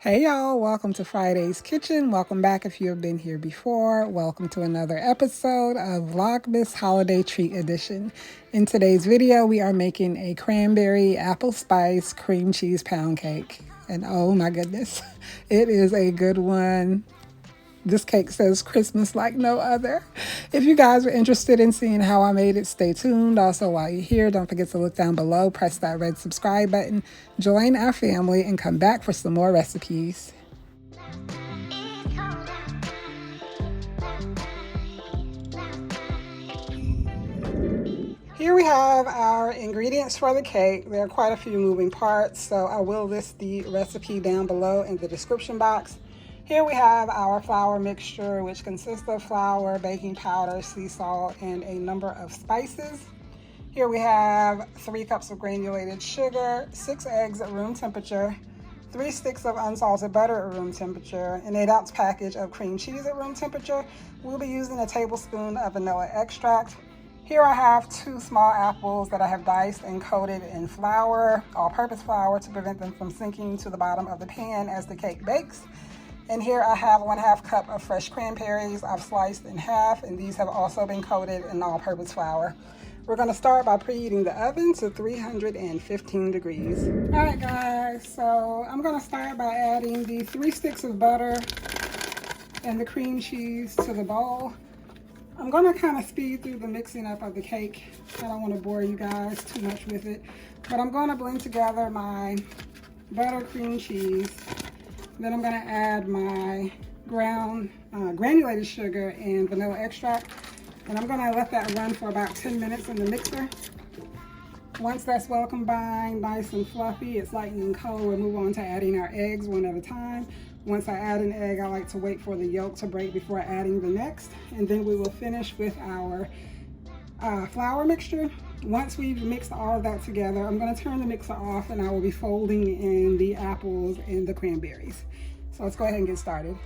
Hey y'all, welcome to Friday's Kitchen. Welcome back if you have been here before. Welcome to another episode of Vlogmas Holiday Treat Edition. In today's video, we are making a cranberry apple spice cream cheese pound cake. And oh my goodness, it is a good one. This cake says Christmas like no other. If you guys are interested in seeing how I made it, stay tuned. Also, while you're here, don't forget to look down below, press that red subscribe button, join our family, and come back for some more recipes. Here we have our ingredients for the cake. There are quite a few moving parts, so I will list the recipe down below in the description box. Here we have our flour mixture, which consists of flour, baking powder, sea salt, and a number of spices. Here we have 3 cups of granulated sugar, 6 eggs at room temperature, 3 sticks of unsalted butter at room temperature, an 8-ounce package of cream cheese at room temperature. We'll be using a tablespoon of vanilla extract. Here I have 2 small apples that I have diced and coated in flour, all-purpose flour, to prevent them from sinking to the bottom of the pan as the cake bakes. And here I have 1/2 cup of fresh cranberries I've sliced in half, and these have also been coated in all-purpose flour. We're going to start by preheating the oven to 315 degrees. All right, guys, so I'm going to start by adding the 3 sticks of butter and the cream cheese to the bowl. I'm going to kind of speed through the mixing up of the cake. I don't want to bore you guys too much with it, but I'm going to blend together my butter, cream cheese. Then I'm going to add my granulated sugar and vanilla extract, and I'm going to let that run for about 10 minutes in the mixer. Once that's well combined, nice and fluffy, it's lightening color, we'll move on to adding our eggs one at a time. Once I add an egg, I like to wait for the yolk to break before adding the next, and then we will finish with our flour mixture. Once we've mixed all of that together, I'm going to turn the mixer off and I will be folding in the apples and the cranberries. So let's go ahead and get started.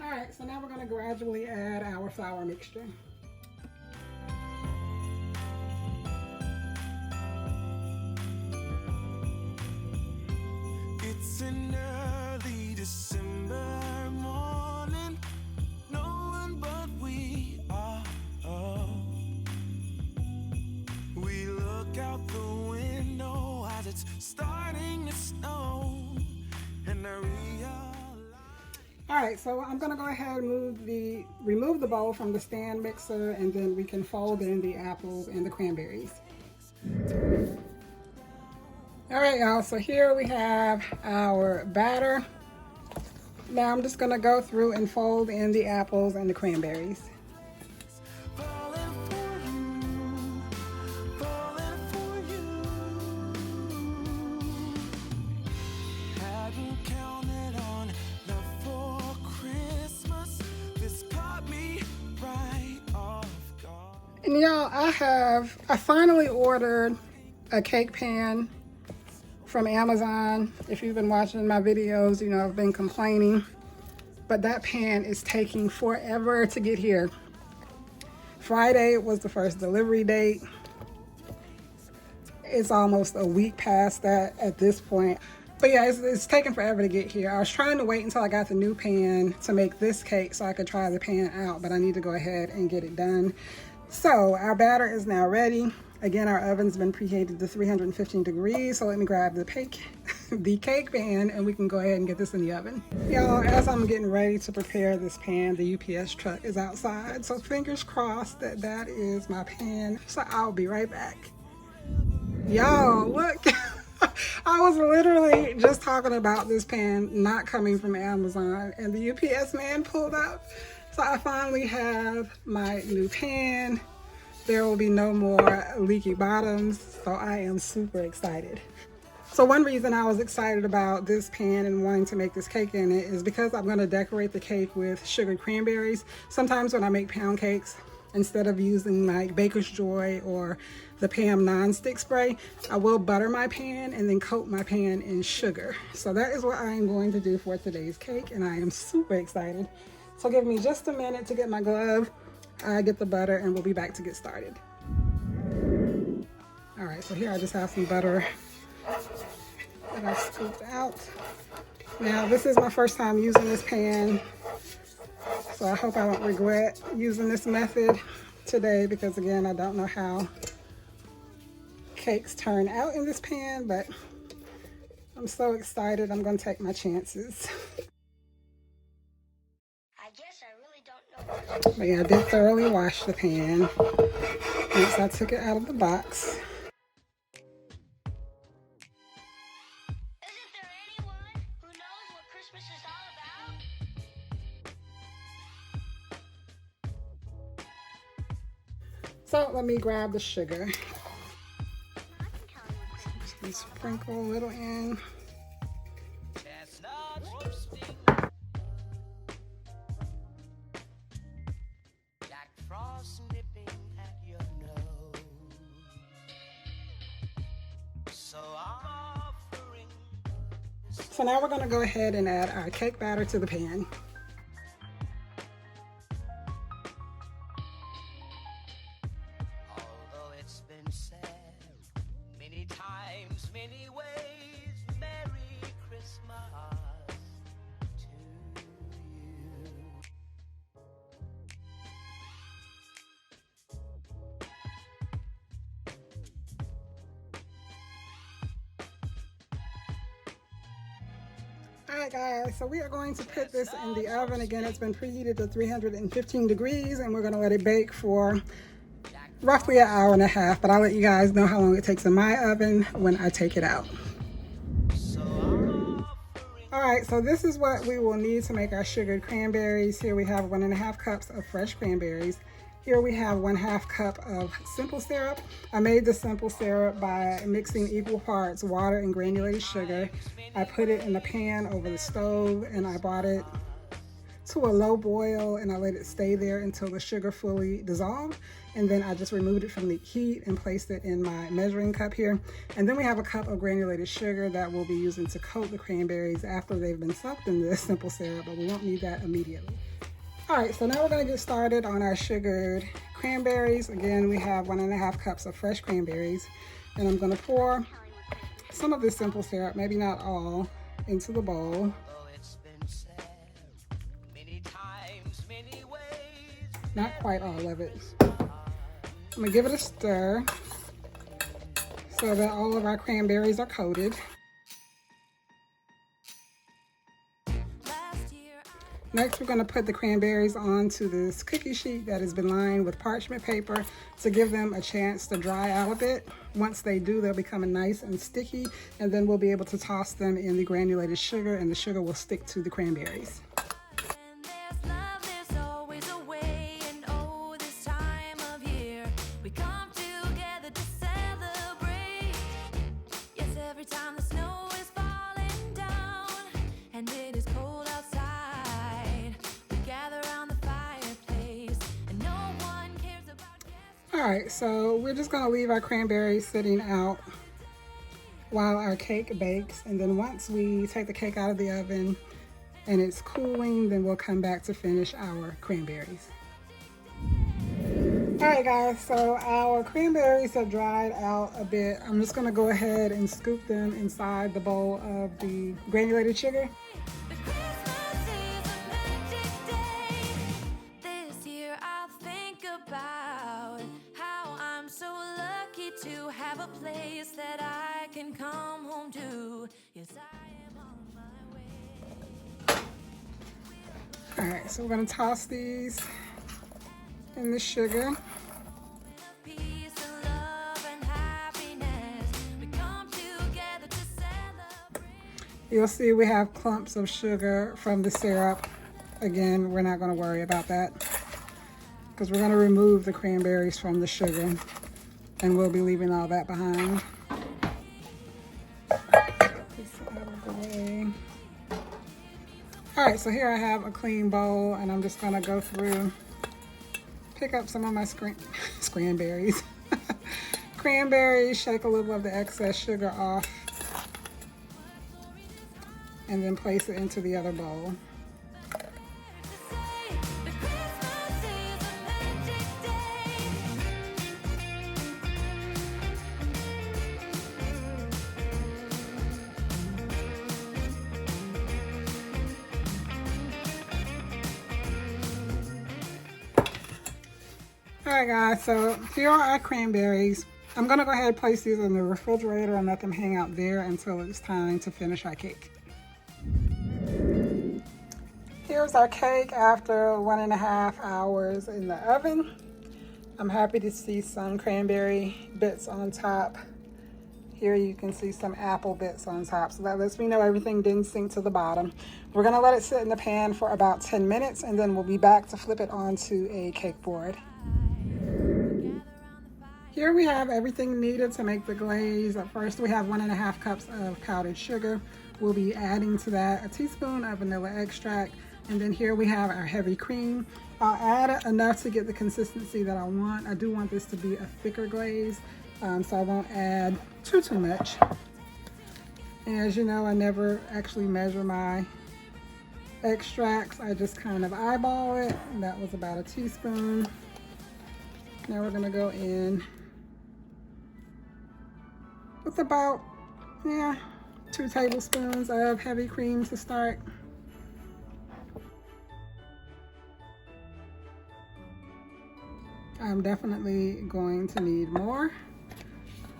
Alright, so now we're going to gradually add our flour mixture. It's an early December morning, no one but we are home. We look out the window as it's starting to snow, and I realize. Alright, so I'm going to go ahead and remove the bowl from the stand mixer, and then we can fold in the apples and the cranberries. Alright, y'all, so here we have our batter. Now I'm just going to go through and fold in the apples and the cranberries. And y'all, I finally ordered a cake pan from Amazon. If you've been watching my videos, you know I've been complaining, but that pan is taking forever to get here. Friday was the first delivery date. It's almost a week past that at this point. But yeah, it's taking forever to get here. I was trying to wait until I got the new pan to make this cake so I could try the pan out, but I need to go ahead and get it done. So our batter is now ready. Again, our oven's been preheated to 315 degrees, so let me grab the cake pan and we can go ahead and get this in the oven. Y'all, as I'm getting ready to prepare this pan, the UPS truck is outside, so fingers crossed that that is my pan. So I'll be right back. Y'all, look. I was literally just talking about this pan not coming from Amazon, and the UPS man pulled up. So I finally have my new pan. There will be no more leaky bottoms, so I am super excited. So one reason I was excited about this pan and wanting to make this cake in it is because I'm going to decorate the cake with sugared cranberries. Sometimes when I make pound cakes, instead of using like Baker's Joy or the Pam non-stick spray, I will butter my pan and then coat my pan in sugar. So that is what I am going to do for today's cake, and I am super excited. So give me just a minute to get my glove, get the butter, and we'll be back to get started. All right, so here I just have some butter that I scooped out. Now this is my first time using this pan, so I hope I don't regret using this method today, because again, I don't know how cakes turn out in this pan, but I'm so excited. I'm going to take my chances. I guess I really don't know. But yeah, I did thoroughly wash the pan once I took it out of the box. Isn't there anyone who knows what Christmas is all about? So let me grab the sugar. Just gonna sprinkle a little in. So now we're going to go ahead and add our cake batter to the pan. Although it's been said many times, many ways, Merry Christmas to you. Alright guys, so we are going to put this in the oven. Again, it's been preheated to 315 degrees, and we're going to let it bake for roughly an hour and a half, but I'll let you guys know how long it takes in my oven when I take it out. Alright, so this is what we will need to make our sugared cranberries. Here we have 1.5 cups of fresh cranberries. Here we have 1/2 cup of simple syrup. I made the simple syrup by mixing equal parts water and granulated sugar. I put it in a pan over the stove, and I brought it to a low boil, and I let it stay there until the sugar fully dissolved. And then I just removed it from the heat and placed it in my measuring cup here. And then we have a cup of granulated sugar that we'll be using to coat the cranberries after they've been soaked in this simple syrup, but we won't need that immediately. All right, so now we're going to get started on our sugared cranberries. Again, we have 1.5 cups of fresh cranberries, and I'm going to pour some of this simple syrup, maybe not all, into the bowl. Not quite all of it. I'm going to give it a stir so that all of our cranberries are coated. Next, we're going to put the cranberries onto this cookie sheet that has been lined with parchment paper to give them a chance to dry out a bit. Once they do, they'll become nice and sticky, and then we'll be able to toss them in the granulated sugar, and the sugar will stick to the cranberries. Alright, so we're just going to leave our cranberries sitting out while our cake bakes, and then once we take the cake out of the oven and it's cooling, then we'll come back to finish our cranberries. Alright guys, so our cranberries have dried out a bit. I'm just going to go ahead and scoop them inside the bowl of the granulated sugar. To have a place that I can come home to. Yes, I am on my way. All right, so we're gonna toss these in the sugar. Peace and love and happiness. We come together to celebrate. You'll see we have clumps of sugar from the syrup again, we're not going to worry about that because we're going to remove the cranberries from the sugar and we'll be leaving all that behind. This out of the way. All right, so here I have a clean bowl and I'm just going to go through, pick up some of my cranberries. Cranberries, shake a little of the excess sugar off, and then place it into the other bowl. Alright guys, so here are our cranberries. I'm going to go ahead and place these in the refrigerator and let them hang out there until it's time to finish our cake. Here's our cake after 1.5 hours in the oven. I'm happy to see some cranberry bits on top. Here you can see some apple bits on top, so that lets me know everything didn't sink to the bottom. We're going to let it sit in the pan for about 10 minutes and then we'll be back to flip it onto a cake board. Here we have everything needed to make the glaze. At first we have 1.5 cups of powdered sugar. We'll be adding to that a teaspoon of vanilla extract. And then here we have our heavy cream. I'll add enough to get the consistency that I want. I do want this to be a thicker glaze, so I won't add too much. And as you know, I never actually measure my extracts. I just kind of eyeball it. And that was about a teaspoon. Now we're gonna go in with about, 2 tablespoons of heavy cream to start. I'm definitely going to need more,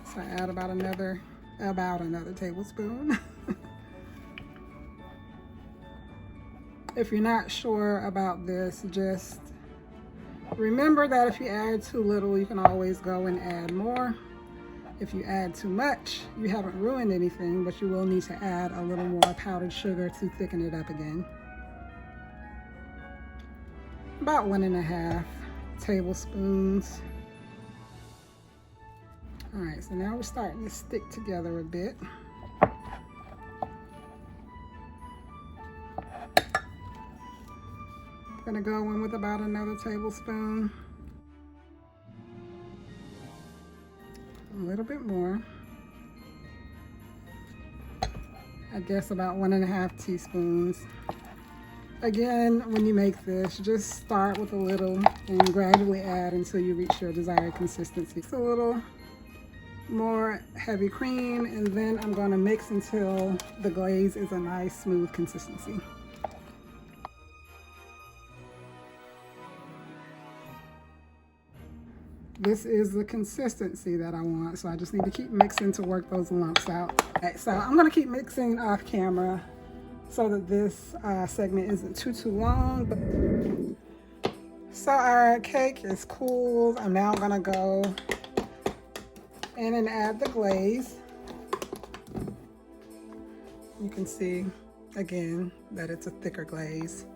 so I add about another tablespoon. If you're not sure about this, just remember that if you add too little, you can always go and add more. If you add too much, you haven't ruined anything, but you will need to add a little more powdered sugar to thicken it up again. About 1.5 tablespoons. All right, so now we're starting to stick together a bit. I'm gonna go in with about another tablespoon. A little bit more. I guess about 1.5 teaspoons. Again, when you make this, just start with a little and gradually add until you reach your desired consistency. It's a little more heavy cream, and then I'm going to mix until the glaze is a nice smooth consistency. This is the consistency that I want, so I just need to keep mixing to work those lumps out. Okay, so I'm going to keep mixing off camera so that this segment isn't too long. So our cake is cooled. I'm now going to go in and add the glaze. You can see again that it's a thicker glaze.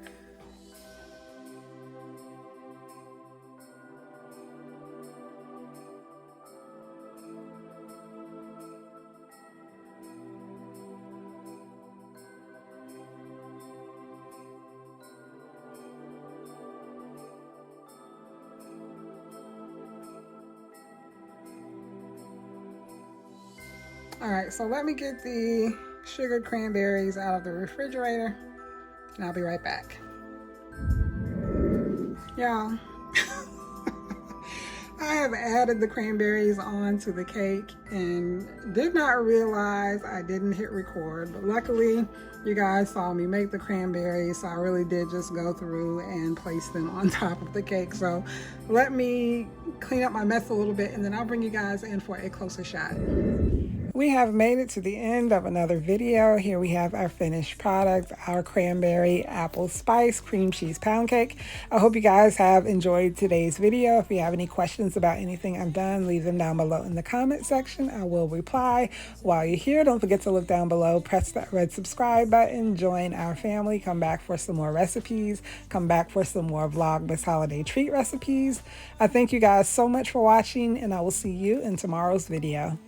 All right, so let me get the sugared cranberries out of the refrigerator and I'll be right back. Y'all, I have added the cranberries onto the cake and did not realize I didn't hit record, but luckily you guys saw me make the cranberries, so I really did just go through and place them on top of the cake. So let me clean up my mess a little bit and then I'll bring you guys in for a closer shot. We have made it to the end of another video. Here we have our finished product, our cranberry apple spice cream cheese pound cake. I hope you guys have enjoyed today's video. If you have any questions about anything I've done, leave them down below in the comment section. I will reply. While you're here, don't forget to look down below, press that red subscribe button, join our family, come back for some more recipes, come back for some more Vlogmas holiday treat recipes. I thank you guys so much for watching, and I will see you in tomorrow's video.